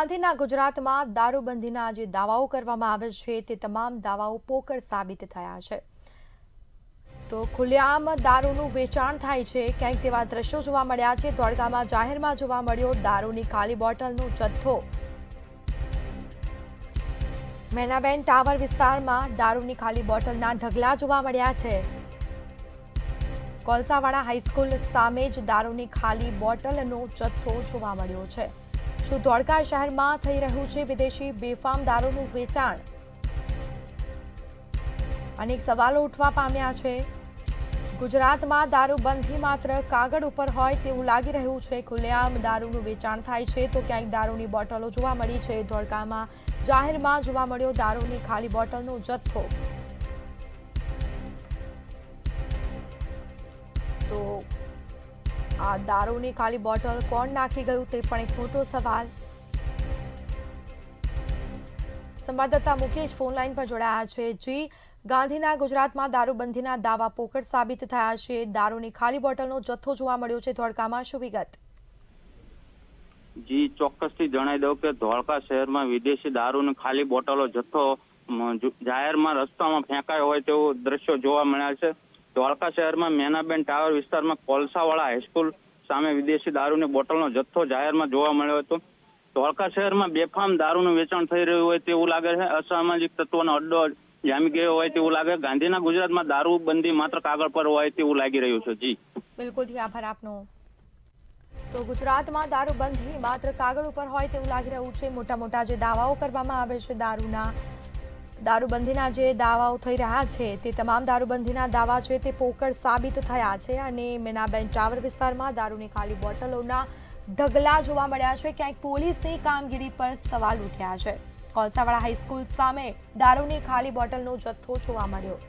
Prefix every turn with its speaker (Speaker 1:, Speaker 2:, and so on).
Speaker 1: ગાંધીના ગુજરાતમાં દારૂબંધીના જે દાવાઓ કરવામાં આવે છે તે તમામ દાવાઓ પોકળ સાબિત થયા છે। તો ખુલ્લેઆમ દારૂનું વેચાણ થાય છે, ક્યાંક તેવા દ્રશ્યો જોવા મળ્યા છે। ધોળકામાં જાહેરમાં જોવા મળ્યો દારૂની ખાલી બોટલનો જથ્થો। મેનાબેન ટાવર વિસ્તારમાં દારૂની ખાલી બોટલના ઢગલા જોવા મળ્યા છે। કોલસાવાડા હાઈસ્કૂલ સામે જ દારૂની ખાલી બોટલનો જથ્થો જોવા મળ્યો છે। શું ધોળકા શહેરમાં થઈ રહ્યું છે વિદેશી બેફામ દારૂનું વેચાણ? અનેક સવાલો ઉઠવા પામ્યા છે। ગુજરાતમાં દારૂબંધી માત્ર કાગળ ઉપર હોય તેવું લાગી રહ્યું છે। ખુલ્લેઆમ દારૂનું વેચાણ થાય છે તો ક્યાંક દારૂની બોટલો જોવા મળી છે। ધોળકામાં જાહેરમાં જોવા મળ્યો દારૂની ખાલી બોટલનો જથ્થો। તો આ દારૂની ખાલી બોટલ કોણ નાખી ગયું તે પણ એક મોટો સવાલ। સંવાદદાતા મુકેશ ફોન લાઈન પર જોડાયા છે। જી, ગાંધીના ગુજરાતમાં દારૂબંધીના દાવા પોકળ સાબિત થયા છે। દારૂની ખાલી બોટલનો જથ્થો જોવા મળ્યો છે ધોળકામાં, શું વિગત?
Speaker 2: જી, ચોક્કસથી જણાવી દઉં કે ધોળકા શહેરમાં વિદેશી દારૂની ખાલી બોટલો જથ્થો જાહેરમાં રસ્તામાં ફેંકાયો હોય તેવું દ્રશ્યો જોવા મળ્યા છે। ધોળકા શહેરમાં મેનાબેન ટાવર વિસ્તારમાં કોલસાવાડા હાઈસ્કૂલ સામે વિદેશી દારૂની બોટલનો જથ્થો જાહેરમાં જોવા મળ્યો હતો। ધોળકા શહેરમાં બેફામ દારૂનું વેચાણ થઈ રહ્યું હોય તેવું લાગે છે। અસામાજિક તત્વોનો અડ્ડો જામી ગયો હોય તેવું લાગે। ગાંધીના ગુજરાતમાં દારૂબંધી માત્ર કાગળ પર હોય તેવું લાગી રહ્યું છે। જી
Speaker 1: બિલકુલ, આભાર આપનો। તો ગુજરાતમાં દારૂબંધી માત્ર કાગળ ઉપર હોય તેવું લાગી રહ્યું છે। મોટા મોટા જે દાવાઓ કરવામાં આવે છે દારૂબંધીના જે દાવાઓ થઈ રહ્યા છે તે તમામ દારૂબંધીના દાવા છે તે પોકળ સાબિત થયા છે। અને મેનાબેન ટાવર વિસ્તારમાં દારૂની ખાલી બોટલોના ઢગલા જોવા મળ્યા છે। ક્યાંક પોલીસની કામગીરી પર સવાલ ઉઠ્યા છે। કોલસાવાડા હાઈસ્કૂલ સામે દારૂની ખાલી બોટલનો જથ્થો જોવા મળ્યો।